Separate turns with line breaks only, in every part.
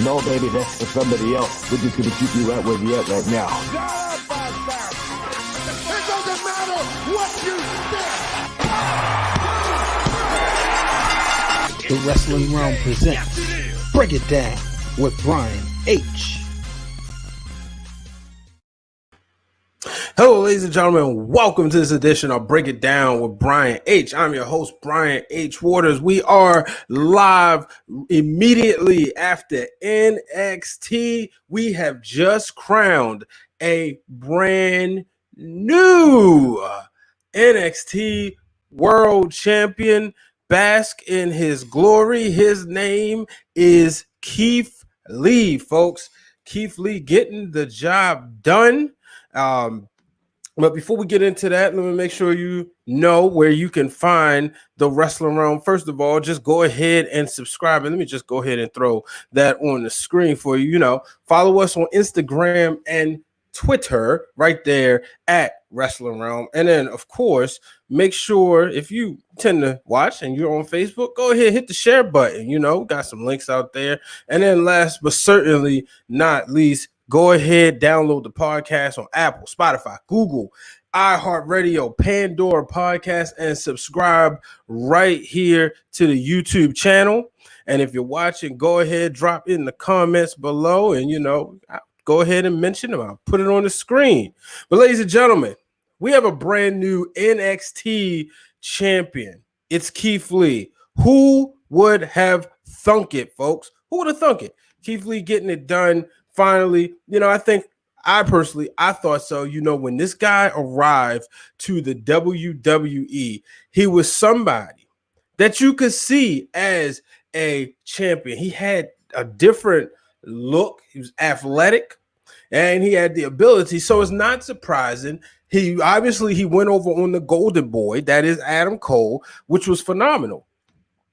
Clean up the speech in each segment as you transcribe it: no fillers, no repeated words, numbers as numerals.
No, baby, that's for somebody else. We're just going to keep you right where you're at right now.
It doesn't matter what you think.
The Wrestling Realm presents Break It Down with Brian H.
Hello, ladies and gentlemen. Welcome to this edition of Break It Down with Brian H. I'm your host, Brian H. Waters. We are live immediately after NXT. We have just crowned a brand new NXT World Champion. Bask in his glory. His name is Keith Lee, folks. Keith Lee getting the job done. But before we get into that, let me make sure you know where you can find the Wrestling Realm. First of all, just go ahead and subscribe. And let me just go ahead and throw that on the screen for you. You know, follow us on Instagram and Twitter right there at Wrestling Realm. And then, of course, make sure if you tend to watch and you're on Facebook, go ahead, hit the share button. You know, got some links out there. And then last but certainly not least, go ahead, download the podcast on Apple, Spotify, Google, iHeartRadio, Pandora Podcast, and subscribe right here to the YouTube channel. And if you're watching, go ahead, drop in the comments below, and, you know, go ahead and mention them. I'll put it on the screen. But ladies and gentlemen, we have a brand new NXT champion. It's Keith Lee. Who would have thunk it, folks? Who would have thunk it? Keith Lee getting it done. Finally, you know, I thought so. You know, when this guy arrived to the WWE, he was somebody that you could see as a champion. He had a different look. He was athletic and he had the ability. So it's not surprising. He went over on the Golden Boy, that is Adam Cole, which was phenomenal.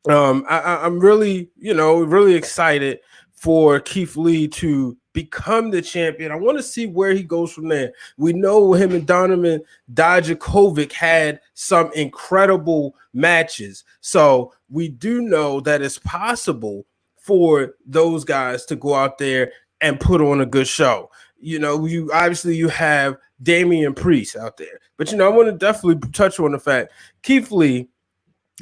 I'm really, really excited for Keith Lee to become the champion. I want to see where he goes from there. We know him and Donovan Dijakovic had some incredible matches. So we do know that it's possible for those guys to go out there and put on a good show. You know, you have Damian Priest out there. But, you know, I want to definitely touch on the fact, Keith Lee,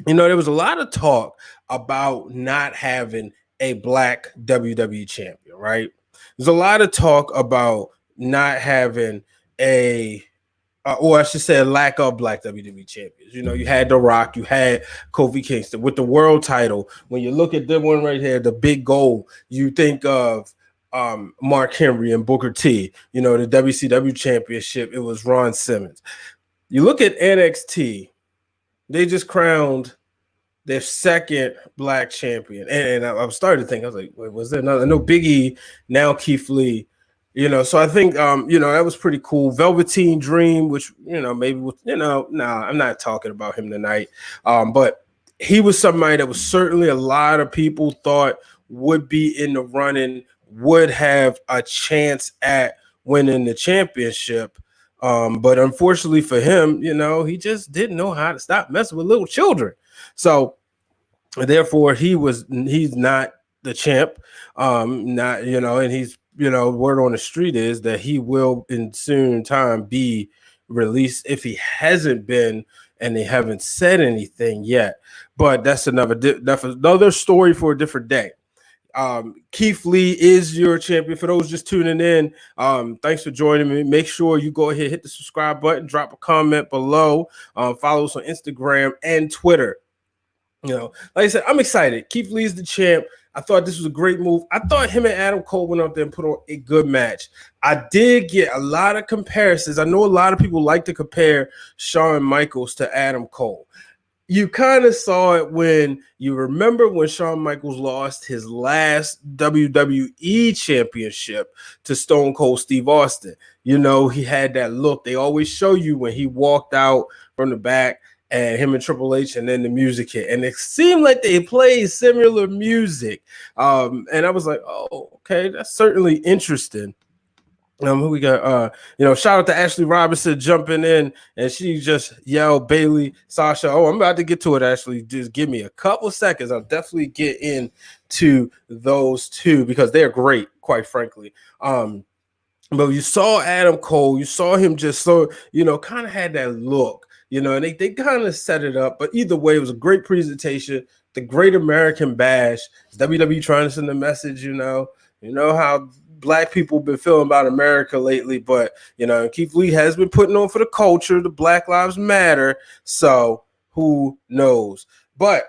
you know, there was a lot of talk about not having a black WWE champion, right? There's a lot of talk about not having a lack of black WWE champions. You know, you had The Rock, you had Kofi Kingston with the world title. When you look at the one right here, the big goal, you think of Mark Henry and Booker T. You know, the WCW championship, it was Ron Simmons. You look at NXT, they just crowned their second black champion. And I was starting to think, I was like, wait, was there another? No, Big E, now Keith Lee. You know, so I think, that was pretty cool. Velveteen Dream, which, I'm not talking about him tonight. But he was somebody that was certainly a lot of people thought would be in the running, would have a chance at winning the championship. But unfortunately for him, he just didn't know how to stop messing with little children. So therefore he's not the champ. And he's, word on the street is that he will in soon time be released if he hasn't been, and they haven't said anything yet. But that's another story for a different day. Keith Lee is your champion. For those just tuning in, thanks for joining me. Make sure you go ahead, hit the subscribe button, drop a comment below, follow us on Instagram and Twitter. You know, like I said, I'm excited. Keith Lee's the champ. I thought this was a great move. I thought him and Adam Cole went out there and put on a good match. I did get a lot of comparisons. I know a lot of people like to compare Shawn Michaels to Adam Cole. You kind of saw it when Shawn Michaels lost his last WWE championship to Stone Cold Steve Austin. You know, he had that look. They always show you when he walked out from the back and him and Triple H, and then the music hit. And it seemed like they played similar music. And I was like, oh, okay, that's certainly interesting. Who we got? Shout out to Ashley Robinson jumping in, and she just yelled Bayley, Sasha. Oh, I'm about to get to it. Ashley, just give me a couple seconds. I'll definitely get into those two because they're great, quite frankly. But you saw Adam Cole, you saw him just kind of had that look, and they kind of set it up. But either way, it was a great presentation. The Great American Bash. WWE trying to send a message, you know how Black people been feeling about America lately, but Keith Lee has been putting on for the culture, the Black Lives Matter. So who knows? But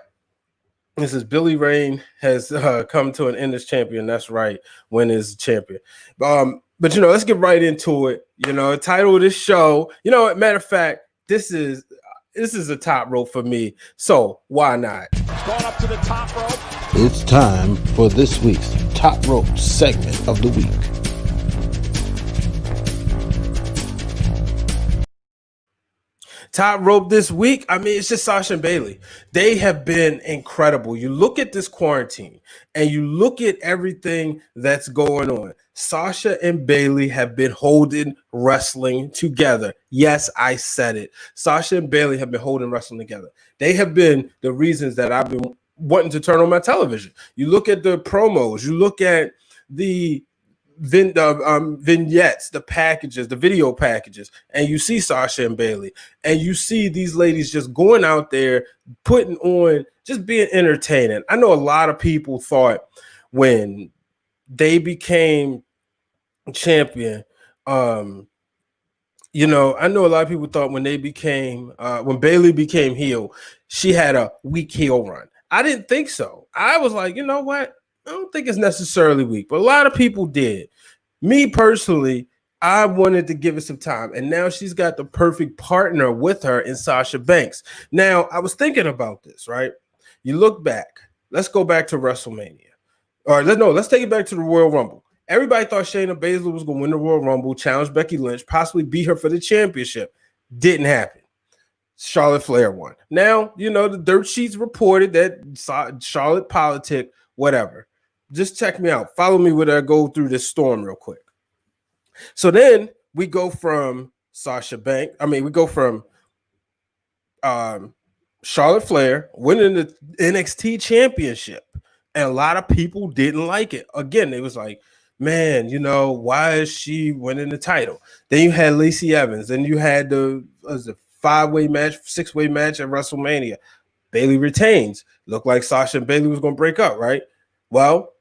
this is Billy Rain has come to an end as champion. That's right, win as champion. But let's get right into it. The title of this show. Matter of fact, this is a top rope for me. So why not?
Going up to the top rope.
It's time for this week's Top Rope segment of the week.
Top rope this week. I mean, it's just Sasha and Bayley. They have been incredible. You look at this quarantine and you look at everything that's going on. Sasha and Bayley have been holding wrestling together. Yes, I said it. Sasha and Bayley have been holding wrestling together. They have been the reasons that I've been wanting to turn on my television. You look at the promos, you look at the vignettes, the packages, the video packages, and you see Sasha and Bayley, and you see these ladies just going out there, putting on, just being entertaining. I know a lot of people thought when they became champion, I know a lot of people thought when Bayley became heel, she had a weak heel run. I didn't think so. I was like, you know what? I don't think it's necessarily weak, but a lot of people did. Me personally, I wanted to give it some time, and now she's got the perfect partner with her in Sasha Banks. Now, I was thinking about this, right? You look back. Let's go back to WrestleMania. Let's take it back to the Royal Rumble. Everybody thought Shayna Baszler was going to win the Royal Rumble, challenge Becky Lynch, possibly beat her for the championship. Didn't happen. Charlotte Flair won. Now, the dirt sheets reported that Charlotte politic, whatever. Just check me out. Follow me when I go through this storm real quick. So then we go from Charlotte Flair winning the NXT championship. And a lot of people didn't like it. Again, it was like, man, why is she winning the title? Then you had Lacey Evans. Then you had the 5-way match, 6-way match at WrestleMania. Bayley retains. Looked like Sasha and Bayley was going to break up, right? Well,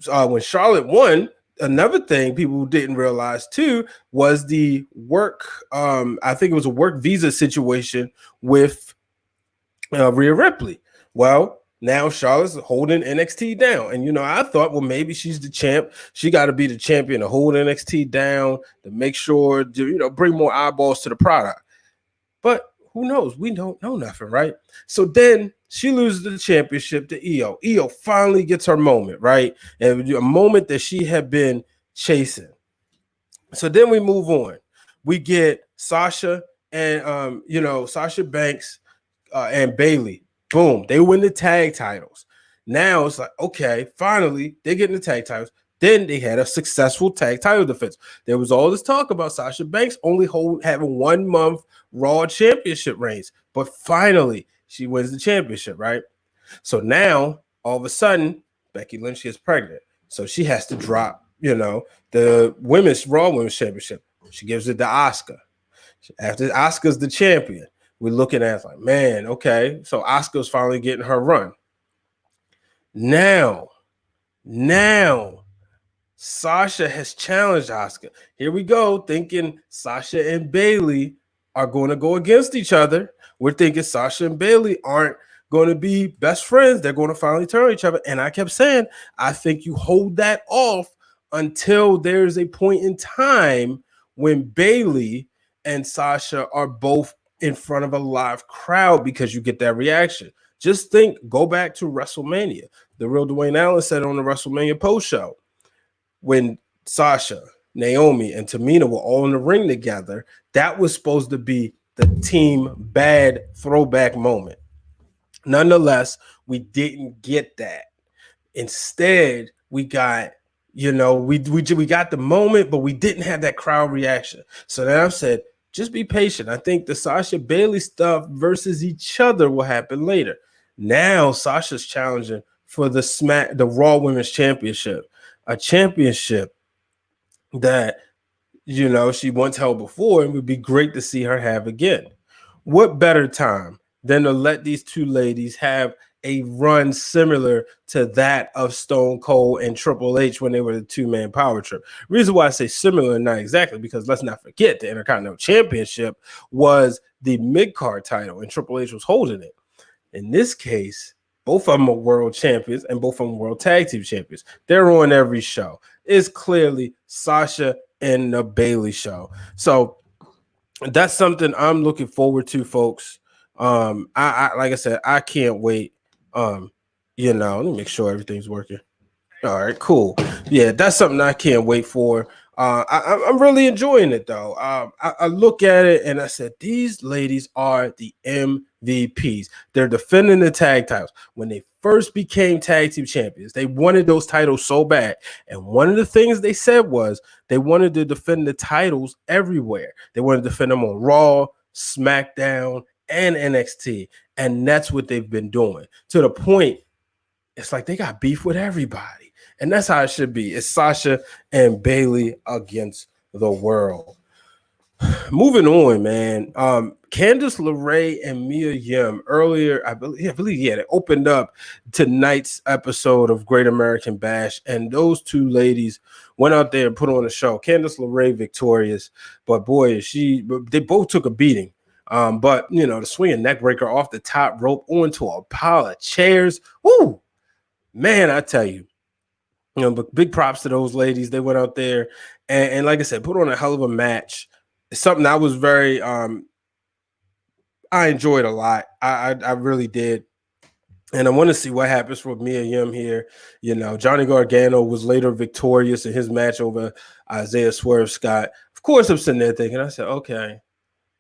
when Charlotte won, another thing people didn't realize too was the work. I think it was a work visa situation with Rhea Ripley. Well, now Charlotte's holding NXT down. And, I thought, well, maybe she's the champ. She got to be the champion to hold NXT down, to make sure, to, bring more eyeballs to the product. But who knows? We don't know nothing, right? So then she loses the championship to Io. Io finally gets her moment, right? And a moment that she had been chasing. So then we move on. We get Sasha and, Sasha Banks and Bayley. Boom. They win the tag titles. Now it's like, okay, finally, they're getting the tag titles. Then they had a successful tag title defense. There was all this talk about Sasha Banks only having 1 month Raw championship reigns. But finally, she wins the championship, right? So now, all of a sudden, Becky Lynch gets pregnant. So she has to drop, the Raw Women's Championship. She gives it to Asuka. After Asuka's the champion, we're looking at it like, man, okay. So Asuka's finally getting her run. Now, Sasha has challenged Asuka. Here we go, thinking Sasha and Bayley are going to go against each other. We're thinking Sasha and Bayley aren't going to be best friends. They're going to finally turn on each other. And I kept saying, I think you hold that off until there's a point in time when Bayley and Sasha are both in front of a live crowd, because you get that reaction. Just go back to WrestleMania. The real Dwayne Allen said on the WrestleMania post show, when Sasha, Naomi, and Tamina were all in the ring together, that was supposed to be the team bad throwback moment. Nonetheless, we didn't get that. Instead, we got we got the moment, but we didn't have that crowd reaction. So then I said, just be patient. I think the Sasha Bayley stuff versus each other will happen later. Now Sasha's challenging for the Raw Women's Championship, a championship that she once held before, and would be great to see her have again. What better time than to let these two ladies have a run similar to that of Stone Cold and Triple H when they were the two-man power trip? Reason why I say similar, not exactly, because let's not forget the Intercontinental Championship was the mid-card title, and Triple H was holding it. In this case, both of them are world champions, and both of them world tag team champions. They're on every show. It's clearly Sasha and the Bayley show. So that's something I'm looking forward to, folks. I like I said, I can't wait. Let me make sure everything's working. All right, cool. Yeah, that's something I can't wait for. I'm really enjoying it, though. I look at it and I said, these ladies are the MVPs. They're defending the tag titles. When they first became tag team champions, they wanted those titles so bad. And one of the things they said was they wanted to defend the titles everywhere. They wanted to defend them on Raw, SmackDown, and NXT. And that's what they've been doing, to the point it's like they got beef with everybody. And that's how it should be. It's Sasha and Bayley against the world. Moving on, man. Candice LeRae and Mia Yim earlier, I believe, they opened up tonight's episode of Great American Bash, and those two ladies went out there and put on a show. Candice LeRae victorious, but boy, they both took a beating. But the swinging neck breaker off the top rope onto a pile of chairs. Woo! Man, I tell you, but big props to those ladies. They went out there and like I said, put on a hell of a match. It's something I was very, I enjoyed a lot. I really did. And I want to see what happens for Mia Yim here. Johnny Gargano was later victorious in his match over Isaiah Swerve Scott. Of course, I'm sitting there thinking, I said, okay,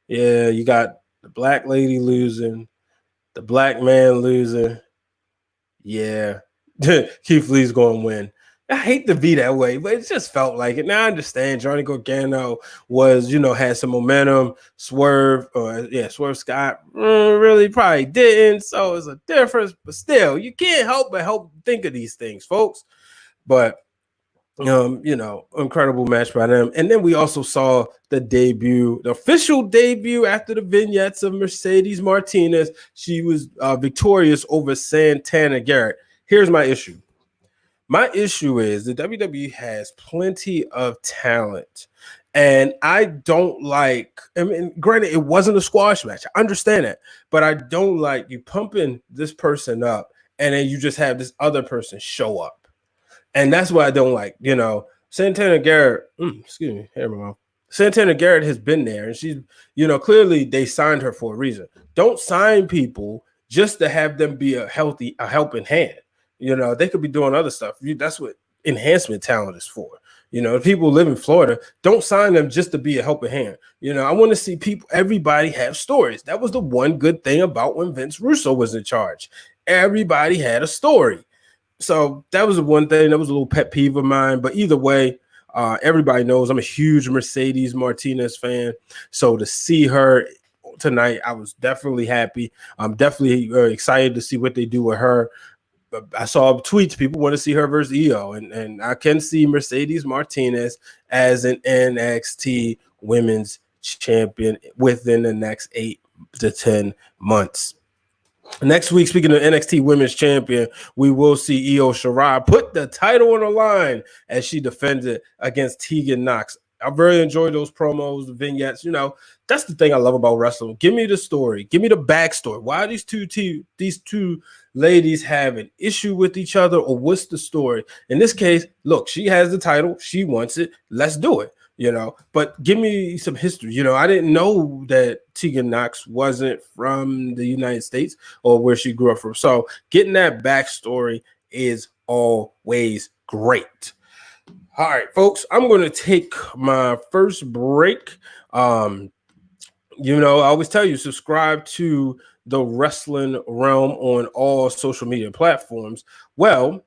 yeah, you got the black lady losing, the black man losing. Yeah. Keith Lee's going to win. I hate to be that way, but it just felt like it. Now I understand Johnny Gargano was, had some momentum. Swerve Scott really probably didn't. So it's a difference, but still, you can't help but think of these things, folks. But, incredible match by them. And then we also saw the official debut after the vignettes of Mercedes Martinez. She was victorious over Santana Garrett. Here's my issue. My issue is the WWE has plenty of talent, and I don't like. Granted, it wasn't a squash match. I understand that, but I don't like you pumping this person up, and then you just have this other person show up, and that's what I don't like. Santana Garrett. Excuse me, here my mouth. Santana Garrett has been there, and she's, clearly they signed her for a reason. Don't sign people just to have them be a helping hand. They could be doing other stuff. That's what enhancement talent is for. People live in Florida. Don't sign them just to be a helping hand. I want to see everybody have stories. That was the one good thing about when Vince Russo was in charge. Everybody had a story. So that was the one thing. That was a little pet peeve of mine. But either way, everybody knows I'm a huge Mercedes Martinez fan. So to see her tonight, I was definitely happy. I'm definitely excited to see what they do with her. I saw tweets. People want to see her versus Io, and I can see Mercedes Martinez as an NXT Women's Champion within the next 8 to 10 months. Next week, speaking of NXT Women's Champion, we will see Io Shirai put the title on the line as she defends it against Tegan Knox. I very enjoyed those promos, the vignettes. That's the thing I love about wrestling. Give me the story. Give me the backstory. Why are these two ladies have an issue with each other, or what's the story? In this case, look, she has the title. She wants it. Let's do it. But give me some history. I didn't know that Tegan Knox wasn't from the United States or where she grew up from. So getting that backstory is always great. All right, folks, I'm going to take my first break. I always tell you, subscribe to the Wrestling Realm on all social media platforms. Well,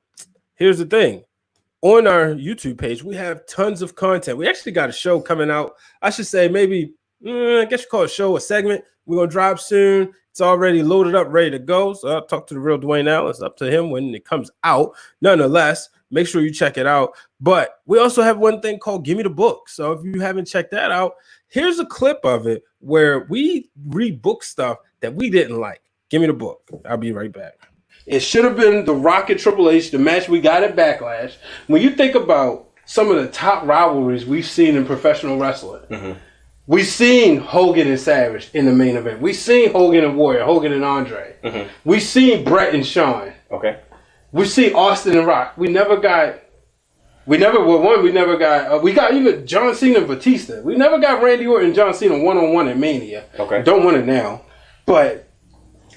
here's the thing. on our YouTube page, we have tons of content. We actually got a show coming out. I should say maybe, I guess you call it a show, a segment. We're going to drop soon. It's already loaded up, ready to go. So I'll talk to the real Dwayne Allen. It's up to him when it comes out. Nonetheless, make sure you check it out. But we also have one thing called Give Me the Book. So if you haven't checked that out, here's a clip of it where we read book stuff that we didn't like. Give me the book. I'll be right back. It should have been The Rock and Triple H, the match we got at Backlash. When you think about some of the top rivalries we've seen in professional wrestling, we've seen Hogan and Savage in the main event. We've seen Hogan and Warrior, Hogan and Andre. We've seen Bret and Shawn.
Okay.
We've seen Austin and Rock. We got even John Cena and Batista. We never got Randy Orton and John Cena one-on-one at Mania.
Okay.
Don't want it now. But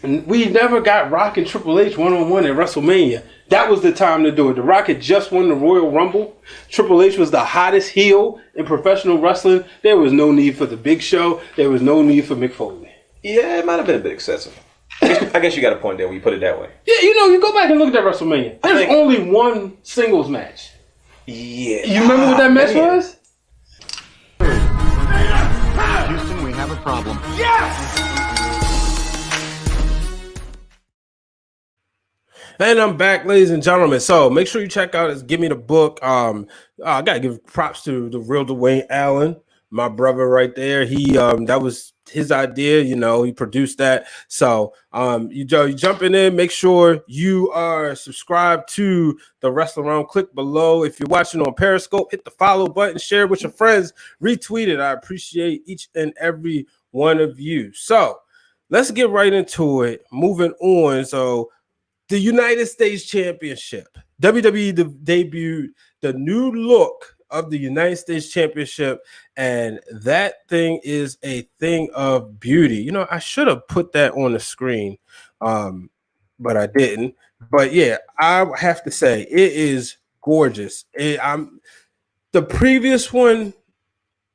we never got Rock and Triple H one-on-one at WrestleMania. That was the time to do it. The Rock had just won the Royal Rumble. Triple H was the hottest heel in professional wrestling. There was no need for the Big Show. There was no need for Mick Foley.
Yeah, it might have been a bit excessive. I guess you got a point there when you put it that way.
Yeah, you go back and look at that WrestleMania. There's only one singles match.
Yeah.
You remember what that match was?
Houston, we have a problem.
And I'm back, ladies and gentlemen. So make sure you check out his Give Me the Book. I gotta give props to the real Dwayne Allen, my brother right there. He that was his idea, he produced that. So you jumping in, make sure you are subscribed to the Wrestling Round. Click below. If you're watching on Periscope, hit the follow button, share it with your friends, retweet it. I appreciate each and every one of you. So let's get right into it. Moving on. So the United States Championship. WWE debuted the new look of the United States Championship, and that thing is a thing of beauty. I should have put that on the screen, but I didn't. But yeah, I have to say it is gorgeous. The previous one,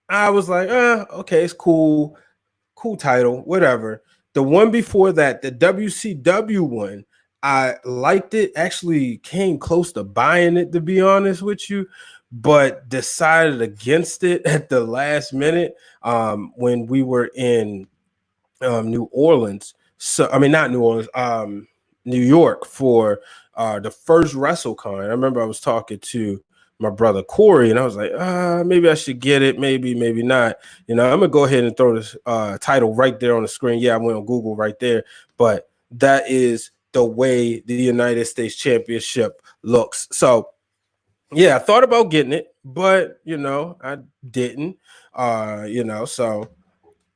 I was like, okay, it's cool title, whatever. The one before that, the WCW one, I liked it. Actually came close to buying it, to be honest with you, but decided against it at the last minute when we were in New Orleans. So I mean, not New Orleans, New York for the first WrestleCon. I remember I was talking to my brother Corey, and I was like, maybe I should get it, maybe not. I'm gonna go ahead and throw this title right there on the screen. Yeah, I went on Google right there, but that is the way the United States Championship looks. So yeah, I thought about getting it, but I didn't. So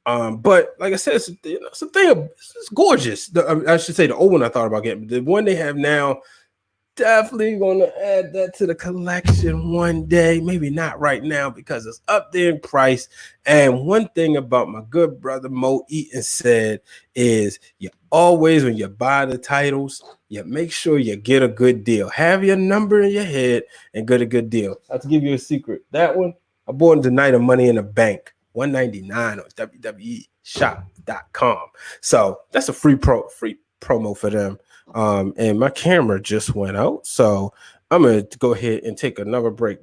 but like I said, it's a thing. It's gorgeous. I should say the old one I thought about getting. The one they have now, definitely gonna add that to the collection one day. Maybe not right now because it's up there in price. And one thing about my good brother Mo Eaton said is, you always, when you buy the titles, you make sure you get a good deal. Have your number in your head and get a good deal. I'll give you a secret. That one, I bought the Night of Money in the Bank, $199 on WWEshop.com. So that's a free promo for them. And my camera just went out, so I'm gonna go ahead and take another break.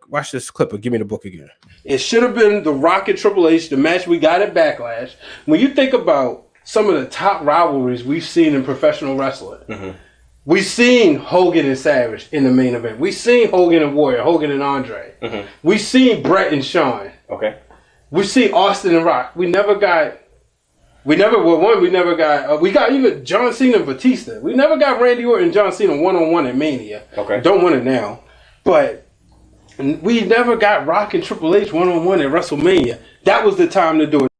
Watch this clip of Give Me the Book again. It should have been The Rock and Triple H, the match we got at Backlash. When you think about some of the top rivalries we've seen in professional wrestling, we've seen Hogan and Savage in the main event. We've seen Hogan and Warrior, Hogan and Andre. We've seen Bret and Shawn.
Okay.
We've seen Austin and Rock. We got even John Cena and Batista. We never got Randy Orton and John Cena one-on-one at Mania.
Okay.
Don't want it now. But we never got Rock and Triple H one-on-one at WrestleMania. That was the time to do it.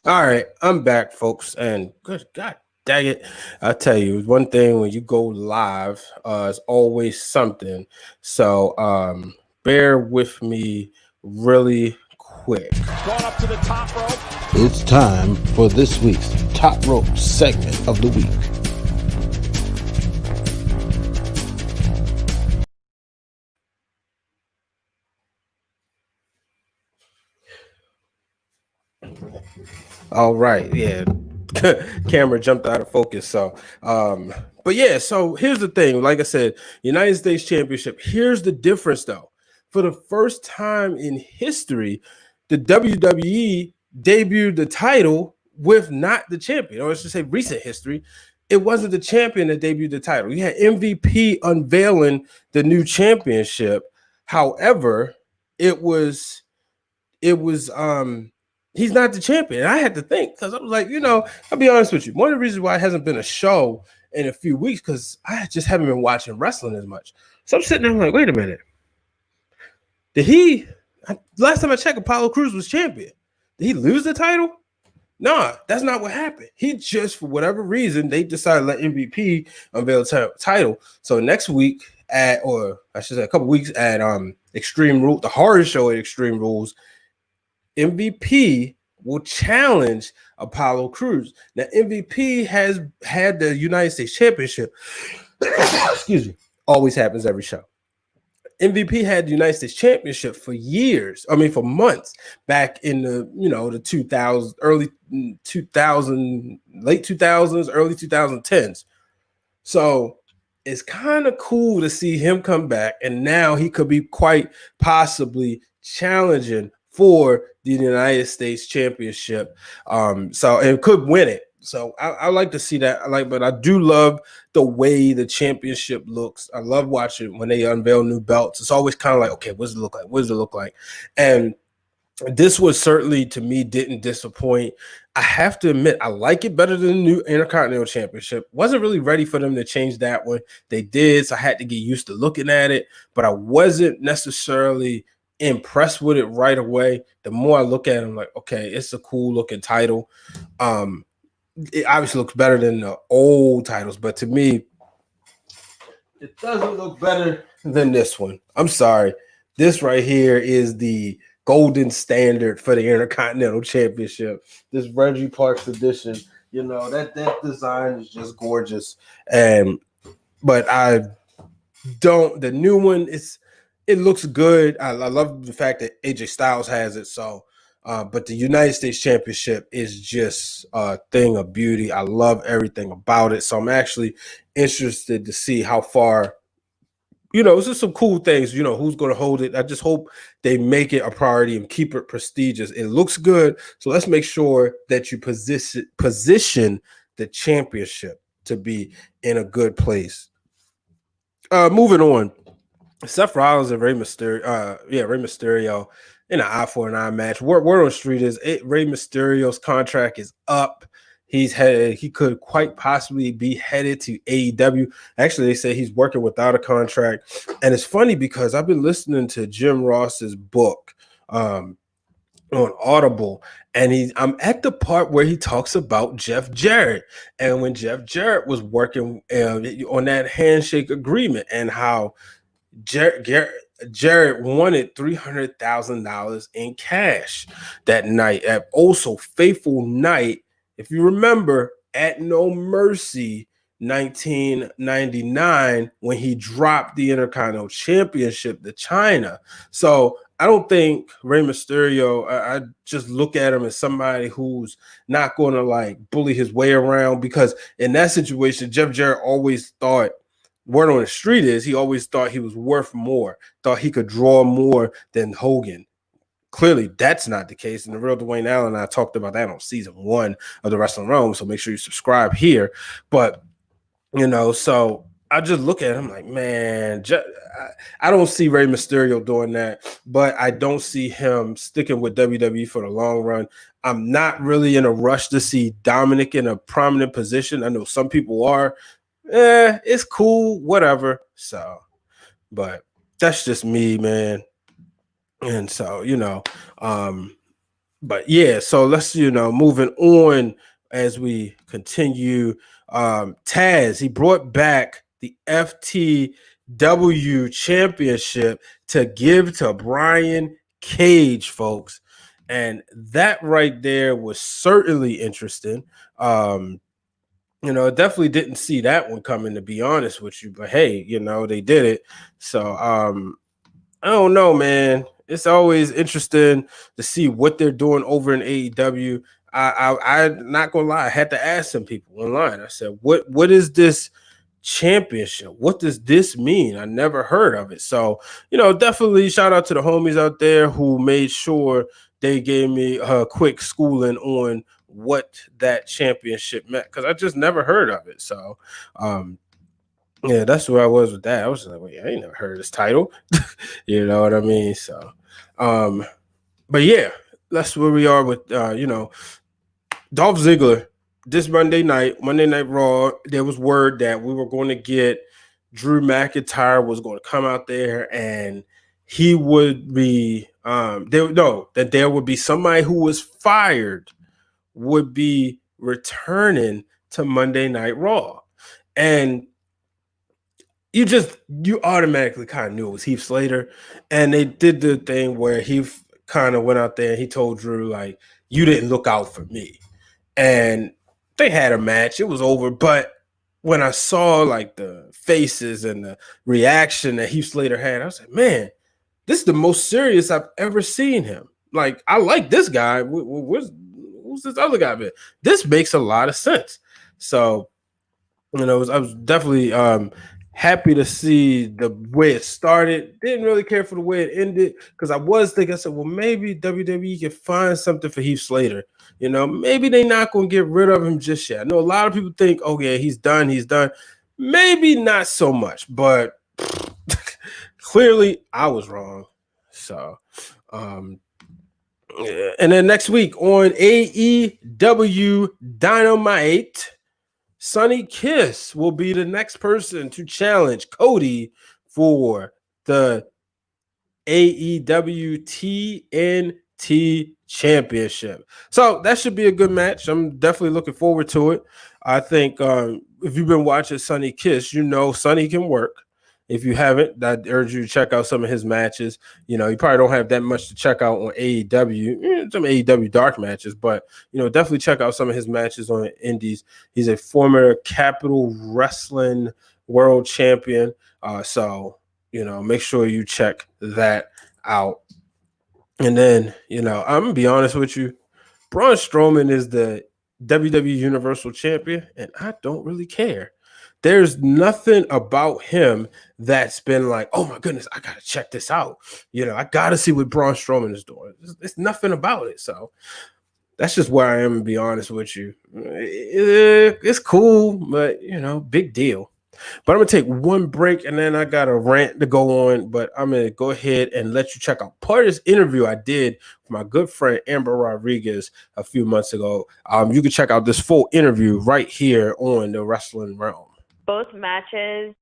All right, I'm back, folks. And good God dang it. I tell you, one thing when you go live, it's always something. So bear with me really quick.
Going up to the top rope.
It's time for this week's Top Rope segment of the week.
All right, yeah. camera jumped out of focus. So, but yeah, so here's the thing. Like I said, United States Championship. Here's the difference, though. For the first time in history, the WWE debuted the title with not the champion, or I should say recent history. It wasn't the champion that debuted the title. You had MVP unveiling the new championship. However, it was he's not the champion. And I had to think, because I was like, I'll be honest with you. One of the reasons why it hasn't been a show in a few weeks, because I just haven't been watching wrestling as much. So I'm sitting there, I'm like, wait a minute. Last time I checked, Apollo Crews was champion. Did he lose the title? No, that's not what happened. He just, for whatever reason, they decided to let MVP unveil the title. So next week a couple weeks at Extreme Rules, the horror show at Extreme Rules, MVP will challenge Apollo Crews. Now, MVP has had the United States Championship. Excuse me. Always happens every show. MVP had the United States Championship for years. For months back in the 2000s, early 2000, late 2000s, early 2010s. So it's kind of cool to see him come back, and now he could be quite possibly challenging for the United States Championship. So it could win it. So I like to see that. But I do love the way the championship looks. I love watching when they unveil new belts. It's always kind of like, okay, what does it look like? What does it look like? And this was certainly, to me, didn't disappoint. I have to admit, I like it better than the new Intercontinental Championship. Wasn't really ready for them to change that one. They did, so I had to get used to looking at it. But I wasn't necessarily impressed with it right away. The more I look at it, I'm like, okay, it's a cool looking title. It obviously looks better than the old titles, but to me, it doesn't look better than this one. I'm sorry. This right here is the golden standard for the Intercontinental Championship. This Reggie Parks edition, that design is just gorgeous. But the new one, it looks good. I love the fact that AJ Styles has it. So, but the United States Championship is just a thing of beauty. I love everything about it. So I'm actually interested to see how far, it's just some cool things, who's going to hold it. I just hope they make it a priority and keep it prestigious. It looks good. So let's make sure that you position the championship to be in a good place. Moving on. Seth Rollins and Rey Mysterio in an eye for an eye match. Word on the street is Rey Mysterio's contract is up. He could quite possibly be headed to AEW. Actually, they say he's working without a contract. And it's funny because I've been listening to Jim Ross's book on Audible, and I'm at the part where he talks about Jeff Jarrett, and when Jeff Jarrett was working on that handshake agreement, and how Jarrett wanted $300,000 in cash that night at also fateful night. If you remember, at No Mercy 1999, when he dropped the Intercontinental Championship to China. So I don't think Rey Mysterio, I just look at him as somebody who's not going to bully his way around, because in that situation, Jeff Jarrett always thought, word on the street is, he always thought he was worth more, thought he could draw more than Hogan. Clearly, that's not the case. And the real Dwayne Allen and I talked about that on season 1 of the Wrestling Realm. So make sure you subscribe here. But, so I just look at him like, man, I don't see Rey Mysterio doing that. But I don't see him sticking with WWE for the long run. I'm not really in a rush to see Dominic in a prominent position. I know some people are. It's cool, whatever. So, but that's just me, man. And so, but yeah, so let's, moving on as we continue. Taz, he brought back the FTW championship to give to Brian Cage, folks. And that right there was certainly interesting. Definitely didn't see that one coming, to be honest with you, but hey, they did it. So, I don't know, man. It's always interesting to see what they're doing over in AEW. I'm not gonna lie, I had to ask some people online. I said, what is this championship? What does this mean? I never heard of it. So, definitely shout out to the homies out there who made sure they gave me a quick schooling on what that championship meant, because I just never heard of it. So yeah, that's where I was with that. I was like, wait, I ain't never heard of this title. You know what I mean? So but yeah, that's where we are with Dolph Ziggler. This Monday Night Raw, there was word that we were going to get Drew McIntyre was going to come out there and he would be that there would be somebody who was fired would be returning to Monday Night Raw. And you automatically kind of knew it was Heath Slater. And they did the thing where he kind of went out there and he told Drew, like, you didn't look out for me. And they had a match. It was over. But when I saw like the faces and the reaction that Heath Slater had, I was like, man, this is the most serious I've ever seen him. Like, I like this guy. Who's this other guy been? This makes a lot of sense. So, I was definitely happy to see the way it started. Didn't really care for the way it ended, because I said, well, maybe WWE can find something for Heath Slater. Maybe they're not going to get rid of him just yet. I know a lot of people think, oh yeah, he's done. Maybe not so much, but clearly I was wrong. So, yeah. And then next week on AEW Dynamite, Sonny Kiss will be the next person to challenge Cody for the AEW TNT Championship. So that should be a good match. I'm definitely looking forward to it. I think if you've been watching Sonny Kiss, Sonny can work. If you haven't, I urge you to check out some of his matches. You probably don't have that much to check out on AEW, some AEW dark matches, but definitely check out some of his matches on Indies. He's a former Capital Wrestling World Champion, so make sure you check that out. And then I'm gonna be honest with you, Braun Strowman is the WWE Universal Champion, and I don't really care. There's nothing about him that's been like, oh my goodness, I gotta check this out. I gotta see what Braun Strowman is doing. It's nothing about it. So that's just where I am, to be honest with you. It's cool, but big deal. But I'm gonna take one break and then I got a rant to go on. But I'm gonna go ahead and let you check out part of this interview I did with my good friend Amber Rodriguez a few months ago. You can check out this full interview right here on the Wrestling Realm.
Both matches,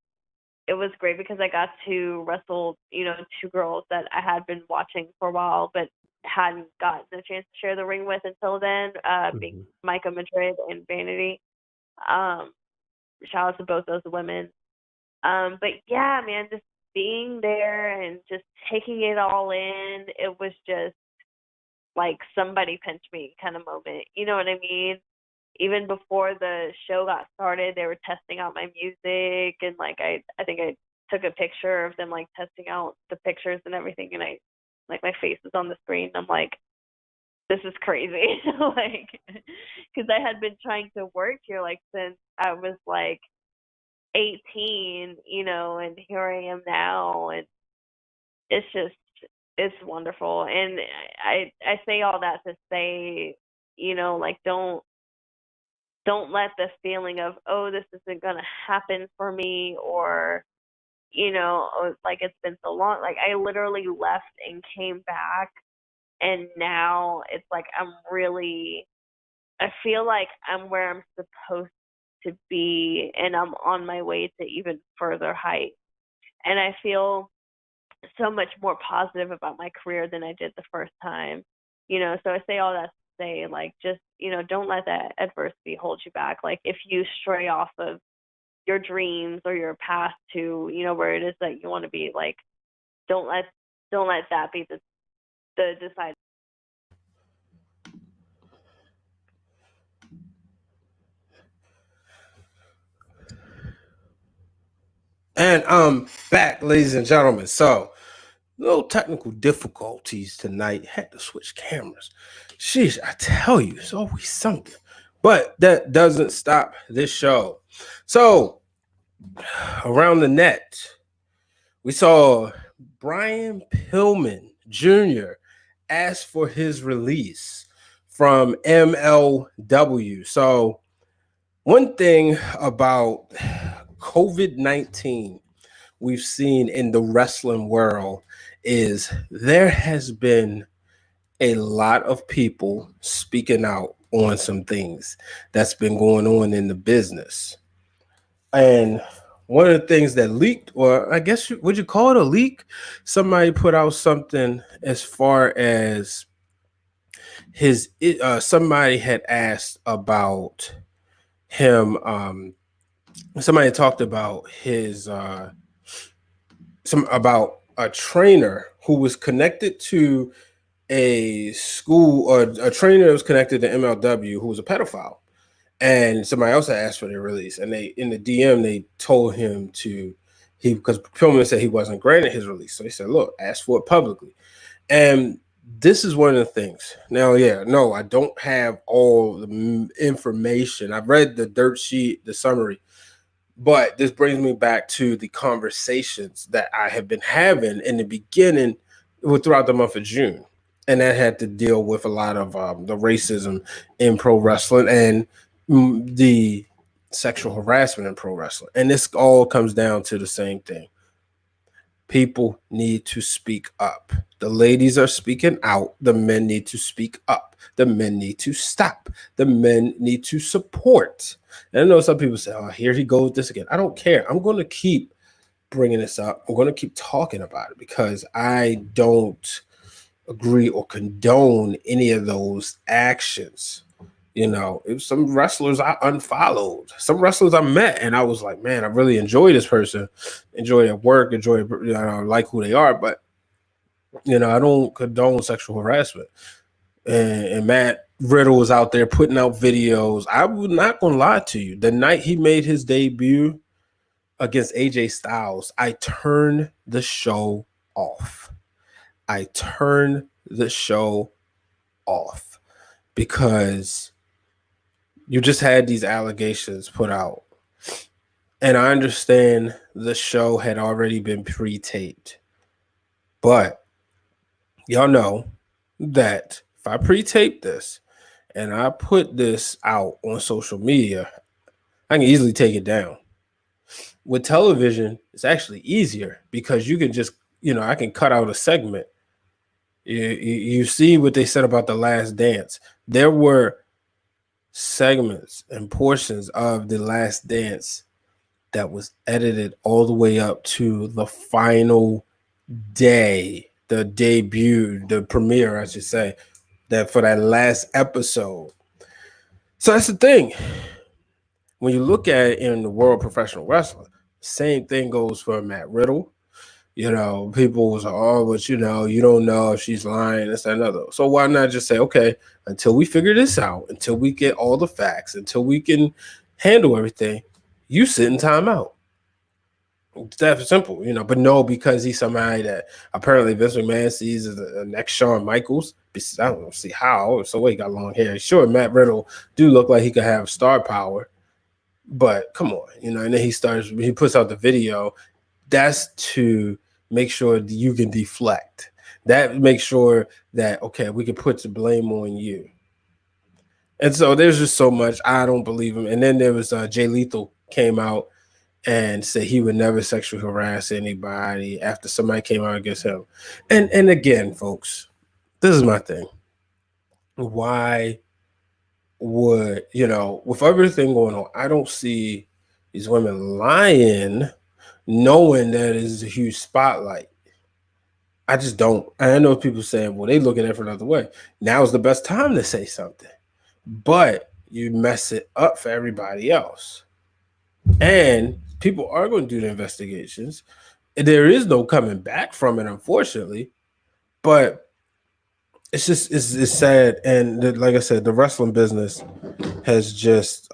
it was great because I got to wrestle, two girls that I had been watching for a while, but hadn't gotten a chance to share the ring with until then, being Micah Madrid and Vanity. Shout out to both those women. But yeah, man, just being there and just taking it all in, it was just like somebody pinched me kind of moment. You know what I mean? Even before the show got started, they were testing out my music, and like I think I took a picture of them like testing out the pictures and everything, and I like my face was on the screen. And I'm like, this is crazy, like, because I had been trying to work here like since I was like 18, and here I am now, and it's wonderful. And I say all that to say, like don't let the feeling of, oh, this isn't going to happen for me, or, like it's been so long. Like I literally left and came back, and now it's like I feel like I'm where I'm supposed to be, and I'm on my way to even further heights. And I feel so much more positive about my career than I did the first time. So I say all that to say, like, just, don't let that adversity hold you back. Like if you stray off of your dreams or your path to, where it is that you want to be, like, don't let that be the deciding.
And I'm back, ladies and gentlemen. So Little technical difficulties tonight. Had to switch cameras. Sheesh, I tell you, it's always something. But that doesn't stop this show. So, around the net, we saw Brian Pillman Jr. ask for his release from MLW. So, one thing about COVID-19 we've seen in the wrestling world is there has been a lot of people speaking out on some things that's been going on in the business. And one of the things that leaked, or I guess would you call it a leak? Somebody put out something as far as somebody had asked about him. Somebody talked about his about a trainer who was connected to a school, or a trainer that was connected to MLW who was a pedophile, and somebody else had asked for their release, and they in the DM they told him because Pillman said he wasn't granted his release, so they said, look, ask for it publicly. And this is one of the things. Now, I don't have all the information. I've read the dirt sheet, the summary, but this brings me back to the conversations that I have been having in the beginning throughout the month of June. And that had to deal with a lot of the racism in pro wrestling and the sexual harassment in pro wrestling. And this all comes down to the same thing. People need to speak up. The ladies are speaking out. The men need to speak up. The men need to stop. The men need to support. And I know some people say, oh, here he goes with this again. I don't care. I'm going to keep bringing this up. I'm going to keep talking about it because I don't agree or condone any of those actions. You know, it was some wrestlers I unfollowed, some wrestlers I met, and I was like, man, I really enjoy this person, enjoy their work, like who they are, but I don't condone sexual harassment. And Matt Riddle was out there putting out videos. I'm not gonna lie to you. The night he made his debut against AJ Styles, I turned the show off. Because you just had these allegations put out. And I understand the show had already been pre-taped. But y'all know that if I pre-tape this and I put this out on social media, I can easily take it down. With television, it's actually easier because you can just, I can cut out a segment. You see what they said about The Last Dance. There were segments and portions of The Last Dance that was edited all the way up to the final day, the debut, the premiere, I should say, that for that last episode. So that's the thing. When you look at it in the world of professional wrestling, same thing goes for Matt Riddle. People was like, oh, but you don't know if she's lying, this, that, and other. So why not just say, okay, until we figure this out, until we get all the facts, until we can handle everything, you sit in timeout. It's that simple, But no, because he's somebody that apparently Vince McMahon sees as the next Shawn Michaels. I don't see how. So he got long hair. Sure, Matt Riddle do look like he could have star power, but come on, And then he puts out the video. That's to make sure that you can deflect. That makes sure that, okay, we can put the blame on you. And so there's just so much. I don't believe him. And then there was Jay Lethal came out and said he would never sexually harass anybody after somebody came out against him. And again, folks, this is my thing. Why would, with everything going on, I don't see these women lying knowing that is a huge spotlight. I just don't. I know people saying, well, they look at it from another way. Now is the best time to say something. But you mess it up for everybody else. And people are going to do the investigations. There is no coming back from it, unfortunately. But it's sad. And like I said, the wrestling business has just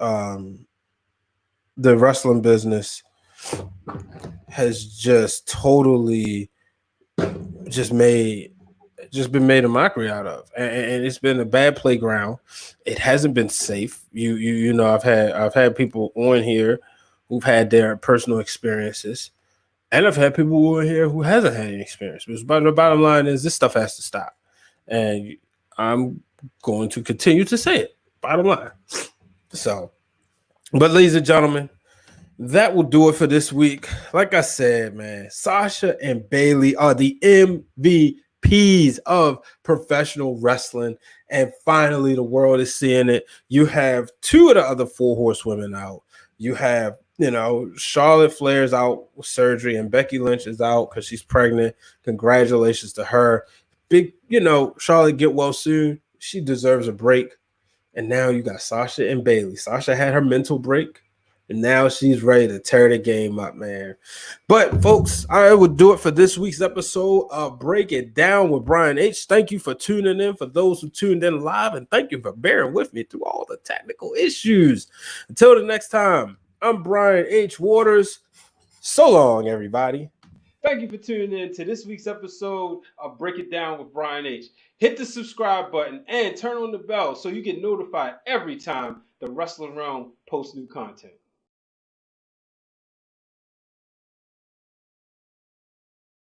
totally just been made a mockery out of, and it's been a bad playground. It hasn't been safe. You know, I've had people on here who've had their personal experiences, and I've had people on here who hasn't had any experience. But the bottom line is this stuff has to stop, and I'm going to continue to say it. Bottom line. So, but ladies and gentlemen, that will do it for this week. Like I said, man, Sasha and Bayley are the MVPs of professional wrestling. And finally, the world is seeing it. You have two of the other four horsewomen out. You have, you know, Charlotte Flair's out with surgery and Becky Lynch is out because she's pregnant. Congratulations to her. Big, you know, Charlotte, get well soon. She deserves a break. And now you got Sasha and Bayley. Sasha had her mental break. And now she's ready to tear the game up, man. But, folks, I will do it for this week's episode of Break It Down with Brian H. Thank you for tuning in, for those who tuned in live, and thank you for bearing with me through all the technical issues. Until the next time, I'm Brian H. Waters. So long, everybody. Thank you for tuning in to this week's episode of Break It Down with Brian H. Hit the subscribe button and turn on the bell so you get notified every time the Wrestling Realm posts new content.